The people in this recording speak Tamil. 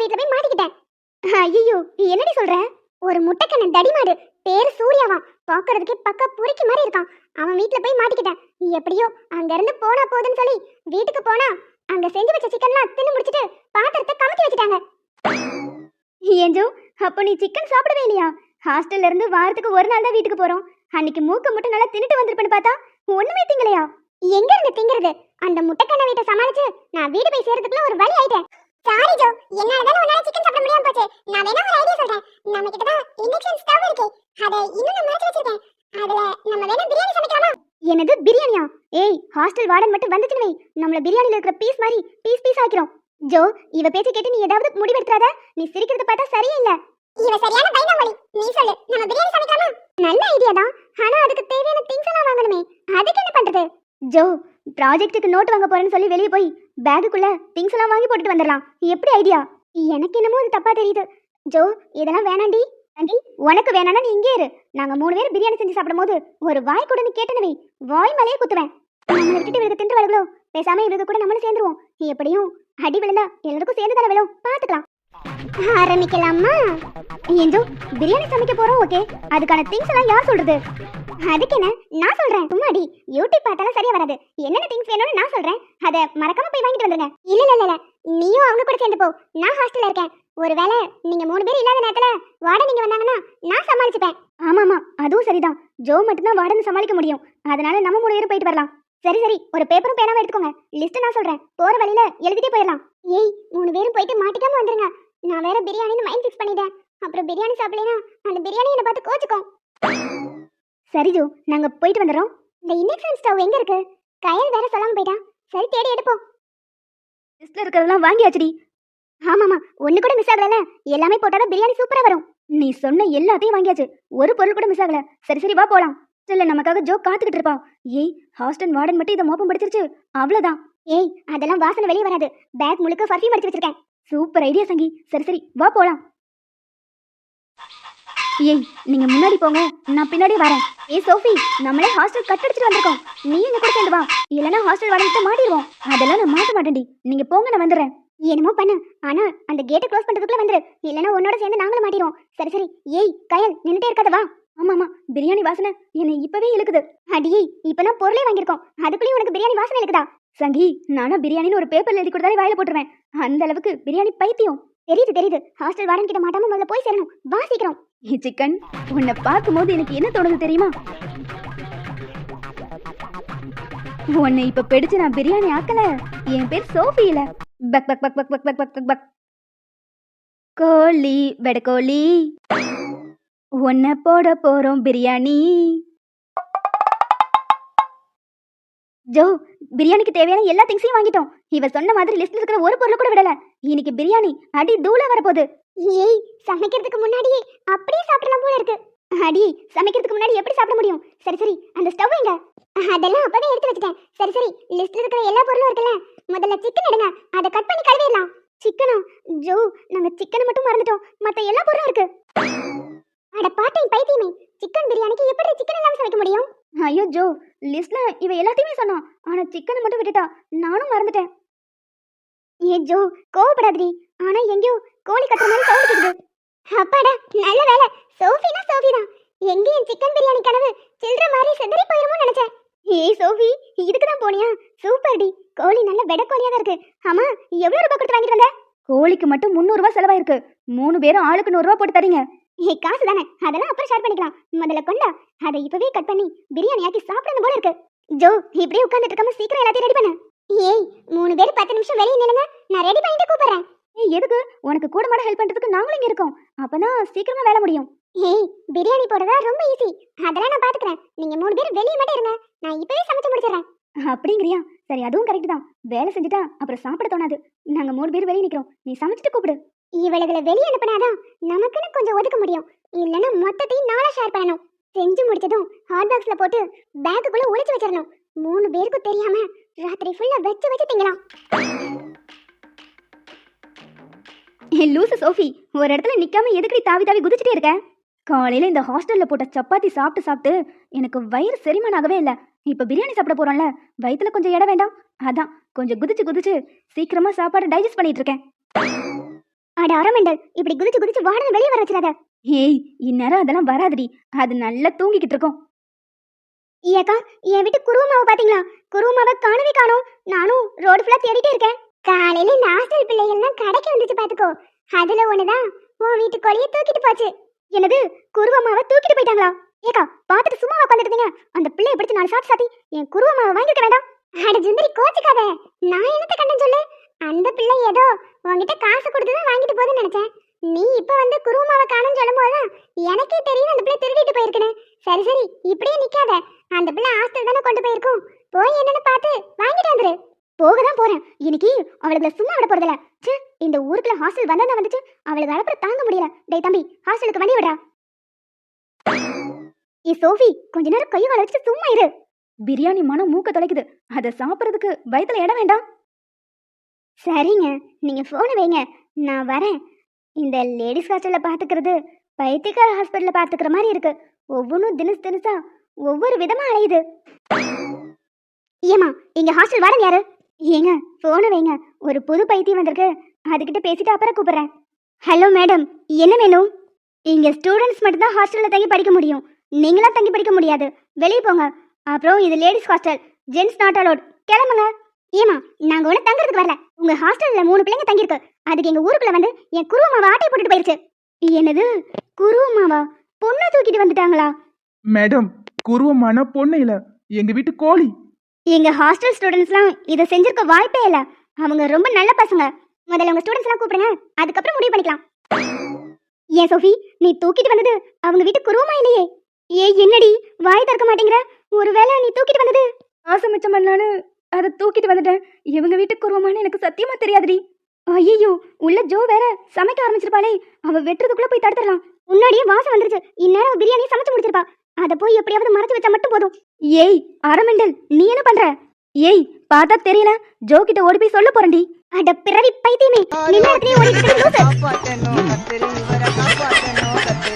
வீட்ல போய் மாட்டிக்கிட்டேன். ஐயோ, என்னடி சொல்ற? ஒரு முட்டைக்கண்ணன் தடிமாடு, பேரு சூர்யாவாம். பாக்குறதுக்கு பக்கா புரிக்கி மாதிரி இருக்கான். அவன் வீட்ல போய் மாட்டிக்கிட்டேன். எப்படியோ அங்க இருந்து போனா போதுன்னு சொல்லி வீட்டுக்கு போனா அங்க செஞ்சு வச்ச சிக்கன்லாம் தின்னு முடிச்சிட்டு பாத்திரத்தை கமத்தி வச்சுட்டாங்க. ஏஞ்சோ, அப்ப நீ சிக்கன் சாப்பிடவே இல்லையா? ஹாஸ்டல்ல இருந்து வாரத்துக்கு ஒரு நாள் தான் வீட்டுக்கு போறோம். அன்னைக்கு மூக்க மட்டும் நல்லா தின்னுட்டு வந்திருப்பேன்னு பார்த்தா ஒண்ணுமே திங்கலையா? எங்க இருந்து திங்கிறது? அந்த முட்டைக்கண்ண வீட்டை சமாளிச்சு நான் வீடு போய் சேர்றதுக்குள்ள ஒரு வழி ஆயிட்டேன். சாரி ஜோ, என்னால உன்னால சிக்கன் சாப்பிட முடியாம போச்சு. நான் வேணா ஒரு ஐடியா சொல்றேன். நம்ம கிட்ட தான் இண்டக்ஷன் ஸ்டவ் இருக்கு. அத இன்னும் நான் மறைச்சு வச்சிருக்கேன். அதுல நம்ம வேணா பிரியாணி சமைக்கலாமா? என்னது பிரியாணியா? ஏய், ஹாஸ்டல் வார்டன் மட்டும் வந்துச்சுனே நம்மள பிரியாணில இருக்கிற பீஸ் மாதிரி பீஸ் ஆக்கிரும். ஜோ, இவ பேச்ச கேட்டு நீ ஏதாவது முடிவெடுத்துறாத. நீ சிரிக்கிறது பார்த்தா சரியே இல்ல. இவ சரியான பைனாமொழி. நீ சொல்லு, நம்ம பிரியாணி சமைக்கலாமா? நல்ல ஐடியா தான். ஆனா அதுக்கு தேவையான திங்ஸ் எல்லாம் வாங்கணுமே. அதுக்கு என்ன பண்றது? ஜோ, ப்ராஜெக்ட்டுக்கு நோட் வாங்க போறேன்னு சொல்லி வெளியே போய் பேக்குக்குள்ள திங்ஸ் எல்லாம் வாங்கி போட்டுட்டு வந்துடலாம். எப்படி ஐடியா? எனக்கு என்னமோ இது தப்பா தெரியுது. ஜோ, இதெல்லாம் வேணாண்டி. ஆண்டி, உனக்கு வேணானா நீ இங்கே இரு. நாங்க 3 பேர் பிரியாணி செஞ்சு சாப்பிடும்போது ஒரு வாய் கூட நீ கேட்டனவே வாய் மலையே குத்துவேன். நம்மளை விட்டுட்டு இவருக்கு தின்று வளர்களோ, பேசாம இவருக்கு கூட நம்மளும் சேர்ந்துருவோம். எப்படியும் அடி விழுந்தா எல்லாருக்கும் சேர்ந்து தானே விழும். பாத்துக்கலாம். ஆரம்பிக்கலாமா? ஏஞ்சோ, பிரியாணி சமைக்க போறோம். ஓகே, அதுக்கான திங்ஸ் எல்லாம் யார் சொல்றது? அதுக்கு என்ன, நான் சொல்றேன். சும்மாடி யூடியூப் பார்த்தாலும் சரியா வராது. என்னென்ன திங்ஸ் வேணும்னு நான் சொல்றேன். அத மறக்காம போய் வாங்கிட்டு வந்துருங்க. இல்ல, நீயும் அவங்க கூட சேர்ந்து போ. நான் ஹாஸ்டல்ல இருக்கேன். ஒருவேளை நீங்க 3 பேர் இல்லாத நேரத்துல வார்டன் நீங்க வந்தாங்கன்னா நான் சமாளிச்சுப்பேன். ஆமாமா, அதுவும் சரிதான். ஜோ மட்டும் தான் வார்டன் சமாளிக்க முடியும். அதனால நம்ம 3 பேரும் போயிட்டு வரலாம். சரி, ஒரு பேப்பரும் பேனாவும் எடுத்துக்கோங்க. லிஸ்ட் நான் சொல்றேன். போற வழியில எழுதிட்டே போயிடலாம். ஏய், 3 பேரும் போயிட்டு மாட்டிக்காம வந்துருங்க. நான் வேற பிரியாணின்னு மைண்ட் ஃபிக்ஸ் பண்ணிட்டேன். அப்புறம் பிரியாணி சாப்பிடலைன்னா அந்த பிரியாணி என்ன பார்த்து கோச்சுக்கும். சரி ஜோ, நாங்க போயிட்டு வந்துடுறோம். இந்த இண்டக்ஷன் ஸ்டவ் எங்க இருக்கு? கயல் வேற சொல்லாம போயிட்டான். சரி, தேடி எடுப்போம். லிஸ்ட்ல இருக்கிறதெல்லாம் வாங்கியாச்சுடி. ஆமாமா, ஒண்ணு கூட மிஸ் ஆகல. எல்லாமே போட்டாதான் பிரியாணி சூப்பரா வரும். நீ சொன்ன எல்லாத்தையும் வாங்கியாச்சு. ஒரு பொருள் கூட மிஸ் ஆகல. சரி, வா போலாம். இல்ல, நமக்காக ஜோ காத்துக்கிட்டு இருப்பா. ஏய், ஹாஸ்டல் வார்டன் மட்டும் இதை மோப்பம் படிச்சிருச்சு. அவ்வளவுதான். ஏய், அதெல்லாம் வாசனை வெளியே வராது. பேக் முழுக்க பர்ஃபியூம் அடிச்சு வச்சிருக்கேன். சூப்பர் ஐடியா சங்கி. சரி, வா போலாம். ஏய், நீங்க முன்னாடி போங்க, நான் பின்னாடி வரேன். ஏய் சோஃபி, நம்மளே ஹாஸ்டல் கட் அடிச்சிட்டு வந்திருக்கோம். நீ எங்க கூட சேர்ந்து வா. இல்லனா ஹாஸ்டல் வாடகைட்ட மாட்டிடுவோம். அதெல்லாம் நான் மாட்ட மாட்டேன்டி. நீங்க போங்க, நான் வந்துடுறேன். என்னமோ பண்ணு, ஆனா அந்த கேட்டை க்ளோஸ் பண்றதுக்குள்ள வந்துரு. இல்லனா உன்னோட சேர்ந்து நாங்களும் மாட்டிடுவோம். சரி. ஏய் கயல், நின்னுட்டே இருக்காத, வா. ஆமாமா, பிரியாணி வாசனை என்னை இப்பவே இழுக்குது. அடியே, இப்பதான் பொருளே வாங்கியிருக்கோம். அதுக்குள்ளேயும் உனக்கு பிரியாணி வாசனை இருக்குதா? சங்கி, நானா பிரியாணின்னு ஒரு பேப்பர்ல எழுதி கொடுத்தாலே வாயில போட்டுருவேன். அந்த அளவுக்கு பிரியாணி பைத்தியம். தெரியுது. ஹாஸ்டல் வார்டன் கிட்ட மாட்டாம முதல்ல போய் சேரணும். வா சீக்கிரம். சிக்கன், உன்னை பார்க்கும்போது எனக்கு என்ன தோணுது தெரியுமா? உன்னை இப்ப பிடிச்சு நான் பிரியாணி ஆக்கல. என் பேர் சோஃபி இல்ல. Buck buck buck buck buck buck buck buck. கோழி வெடக்கோழி, உன்னை போட போறோம் பிரியாணி. ஜோ, பிரியாணிக்கு தேவையான எல்லா திங்ஸையும் வாங்கிட்டோம். இவ சொன்ன மாதிரி லிஸ்ட்ல இருக்கிற ஒரு பொருள் கூட விடல. இன்னைக்கு பிரியாணி அடி தூளா வரப்போகுது. ஏய், சமைக்கிறதுக்கு முன்னாடியே அப்படியே சாப்பிடலாம் போல இருக்கு. அடி, சமைக்கிறதுக்கு முன்னாடி எப்படி சாப்பிட முடியும்? சரி, அந்த ஸ்டவ் எங்க? அதெல்லாம் அப்பவே எடுத்து வச்சிட்டேன். சரி, லிஸ்ட்ல இருக்கிற எல்லா பொருளும் இருக்குல்ல. முதல்ல சிக்கன் எடுங்க, அதை கட் பண்ணி கழுவிடலாம். சிக்கனா? ஜோ, நாங்க சிக்கனை மட்டும் மறந்துட்டோம். மத்த எல்லா பொருளும் இருக்கு. அட பாட்டேன் பைத்தியமே, சிக்கன் பிரியாணிக்கு எப்படி சிக்கன் இல்லாம சமைக்க முடியும்? ஐயோ ஜோ, லிஸ்ட்ல இவ எல்லாத்தையுமே சொன்னான். ஆனா சிக்கனை மட்டும் விட்டுட்டா. நானும் மறந்துட்டேன். ஏ ஜோ, கோவப்படாதடி. ஆனா எங்கேயோ கோழி கத்துற மாதிரி சவுண்ட் கேக்குது. அப்பாடா, நல்ல வேலை. சோஃபினா சோஃபி தான். எங்கேயும் சிக்கன் பிரியாணி கனவு சில்ற மாதிரி செதறி போயிருமோ நினைச்சேன். ஏய் சோஃபி, இதுக்கு தான் போனியா? சூப்பர் டி. கோழி நல்ல வெடக்கோழியா தான் இருக்கு. ஆமா, எவ்வளவு ரூபாய் கொடுத்து வாங்கிட்டு வந்த? கோழிக்கு மட்டும் 300 ரூபாய் செலவாயிருக்கு. 3 பேரும் ஆளுக்கு 100 ரூபாய் போட்டு தரீங்க. ஏய், காசு தானே, அதெல்லாம் அப்புறம் ஷேர் பண்ணிக்கலாம். முதல்ல கொண்டா, அதை இப்பவே கட் பண்ணி பிரியாணி ஆக்கி சாப்பிடணும் போல இருக்கு. ஜோ, இப்படியே உட்கார்ந்துட்டு இருக்காம சீக்கிரம் எல்லாத்தையும் ரெடி பண்ணு. ஏய், 3 பேர் 10 நிமிஷம் வெளியே நில்லுங்க. நான் ரெடி பண்ணிட்டு கூப்பிடுறேன். ஏய், எதுக்கு? உனக்கு கூட மாட ஹெல்ப் பண்றதுக்கு நாங்களும் இங்க இருக்கோம். அப்பதான் சீக்கிரமா வேலை முடியும். ஏய், பிரியாணி போடுறதா ரொம்ப ஈஸி. அதெல்லாம் நான் பாத்துக்கிறேன். நீங்க 3 பேர் வெளியே மட்டும் இருங்க. நான் இப்பவே சமைச்சு முடிச்சிடுறேன். அப்படிங்கறியா? சரி, அதுவும் கரெக்ட் தான். வேலை செஞ்சுட்டா அப்புறம் சாப்பிட தோணாது. நாங்க 3 பேர் வெளியே நிக்கிறோம். நீ சமைச்சிட்டு கூப்பிடு. இவளுகளை வெளியே அனுப்பினாதான் நமக்குன்னு கொஞ்சம் ஒதுக்க முடியும். இல்லைன்னா மொத்தத்தையும் நாளா ஷேர் பண்ணணும். செஞ்சு முடிச்சதும் ஹாட் பாக்ஸ்ல போட்டு பேக்குக்குள்ள ஒளிச்சு வச்சிடணும். 3 பேருக்கும் தெரியாம ராத்திரி ஃபுல்லா வச்சு திங்கலாம். லூசு சோஃபி, ஒரு இடத்துல நிக்காம எதுக்கு தாவி தாவி குதிச்சுட்டே இருக்க? காலையில இந்த ஹாஸ்டல்ல போட்ட சப்பாத்தி சாப்பிட்டு எனக்கு வயிறு செரிமானாகவே இல்லை. இப்ப பிரியாணி சாப்பிட போறோம்ல, வயிற்றுல கொஞ்சம் இடம் வேண்டாம். அதான் கொஞ்சம் குதிச்சு சீக்கிரமா சாப்பாடு டைஜஸ்ட் பண்ணிட்டு இருக்கேன். அட அரமெண்டல், இப்படி குதிச்சு குதிச்சு வாடன்னு வெளியே வர வச்சிடாத. ஏய், இந்நேரம் அதெல்லாம் வராதுடி, அது நல்லா தூங்கிக்கிட்டு இருக்கும். ஏக்கா, என் வீட்டு குருவமாவை பாத்தீங்களா? குருவமாவை காணவே காணோம். நானும் ரோடு ஃபுல்லா தேடிட்டே இருக்கேன். காலையில இந்த ஹாஸ்டல் பிள்ளைகள்லாம் கடைக்கு வந்துச்சு பாத்துக்கோ. அதுல ஒண்ணுதான் உன் வீட்டு கோழியை தூக்கிட்டு போச்சு. என்னது, குருவமாவை தூக்கிட்டு போயிட்டாங்களா? ஏக்கா, பாத்துட்டு சும்மா உட்காந்துட்டு இருந்தீங்க. அந்த பிள்ளைய பிடிச்சு 4 சாத்தி சாத்தி என் குருவமாவை வாங்கிக்க வேண்டாம். அட சுந்தரி, கோச்சுக்காத. நான் என்னத்த கண்டேன்னு சொல்லு. அந்த பிள்ளை ஏதோ உன்கிட்ட காசு கொடுத்துதான் வாங்கிட்டு போகுதுன்னு நினைச்சேன். நீ இப்ப வந்து குருவமாவை காணும்னு சொல்லும் போதுதான் எனக்கே தெரியும் அந்த பிள்ளை திருடிட்டு போயிருக்குன்னு. சரி சரி, இப்படியே நிக்காத. அந்த பிள்ளை ஹாஸ்டல் தானே கொண்டு போயிருக்கும். போய் என்னன்னு பார்த்து வாங்கிட்டு வந்துரு. போகதான் போறேன். இன்னைக்கு அவளுக்கு சும்மா விட போறதில்ல. ச்சே, இந்த ஊருக்குள்ள ஹாஸ்டல் வந்தா வந்துச்சு, அவளுக்கு அழப்புற தாங்க முடியல. டேய் தம்பி, ஹாஸ்டலுக்கு வண்டி விடுறா. சோஃபி, கொஞ்ச நேரம் கையை கால வச்சுட்டு சும்மா இரு. பிரியாணி மனம் மூக்க தொலைக்குது, அதை சாப்பிட்றதுக்கு வயித்துல இடம் வேண்டாம். சரிங்க, நீங்க போனை வைங்க, நான் வரேன். இந்த லேடிஸ் ஹாஸ்டல்ல பாத்துக்கிறது பைத்தியக்கார ஹாஸ்பிட்டல்ல பாத்துக்கிற மாதிரி இருக்கு. ஒவ்வொன்றும் தினசா ஒவ்வொரு விதமா அலையுது. ஏமா, இங்க ஹாஸ்டல் வாடகை யாரு? ஏங்க, போனை வைங்க, ஒரு புது பைத்தியம் வந்திருக்கு. அதுகிட்ட பேசிட்டு அப்புறம் கூப்பிடுறேன். ஹலோ மேடம், என்ன வேணும்? இங்க ஸ்டூடெண்ட்ஸ் மட்டும்தான் ஹாஸ்டல்ல தங்கி படிக்க முடியும். நீங்களாம் தங்கி படிக்க முடியாது, வெளியே போங்க. அப்புறம் இது ladies hostel, gents not allowed. கிளம்புங்க. ஏமா, நாங்க ஒண்ணு தங்குறதுக்கு வரல. உங்க ஹாஸ்டல்ல 3 பிள்ளைங்க தங்கியிருக்கு. அதுக்கு எங்க ஊருக்குள்ள வந்து என் குருவமாவை ஆட்டை போட்டுட்டு போயிருச்சு. என்னது, குருவமாவா? பொண்ணை தூக்கிட்டு வந்துட்டாங்களா? மேடம், குருவமான பொண்ணு இல்ல, எங்க வீட்டு கோழி. எங்க ஹாஸ்டல் ஸ்டூடெண்ட்ஸ்லாம் இதை செஞ்சிருக்க வாய்ப்பே இல்ல. அவங்க ரொம்ப நல்ல பசங்க. முதல்ல உங்க ஸ்டூடெண்ட்ஸ்லாம் கூப்பிடுங்க, அதுக்கப்புறம் முடிவு பண்ணிக்கலாம். ஏன் சோஃபி, நீ தூக்கிட்டு வந்தது அவங்க வீட்டு குருவமா இல்லையே? என்னடி வாய் திறக்க மாட்டேங்கிற? ஒருவேளை நீ தூக்கிட்டு வந்தது ஆசை மிச்சம் பண்ணலான்னு அதை தூக்கிட்டு வந்துட்டேன். இவங்க வீட்டுக்கு குருவமானு எனக்கு சத்தியமா தெரியாதுடி. ஐயோ, உள்ள ஜோ வேற சமைக்க ஆரம்பிச்சிருப்பாளே. அவ வெட்டுறதுக்குள்ள போய் தடுத்துடலாம். முன்னாடியே வாசம் வந்துருச்சு. இந்நேரம் பிரியாணி சமைச்சு முடிச்சிருப்பா. அதை போய் எப்படியாவது மறைச்சு வச்சா மட்டும் போதும். ஏய் அரமெண்டல், நீ என்ன பண்ற? ஏய், பார்த்தா தெரியல, ஜோ கிட்ட ஓடி போய் சொல்ல போறேன்டி. அட பிறவி பைத்தியமே, நின்ன இடத்துலயே ஓடிட்டு இருக்க லூசு. காப்பாத்தணும் கத்திரி வர காப்பாத்தணும் கத்திரி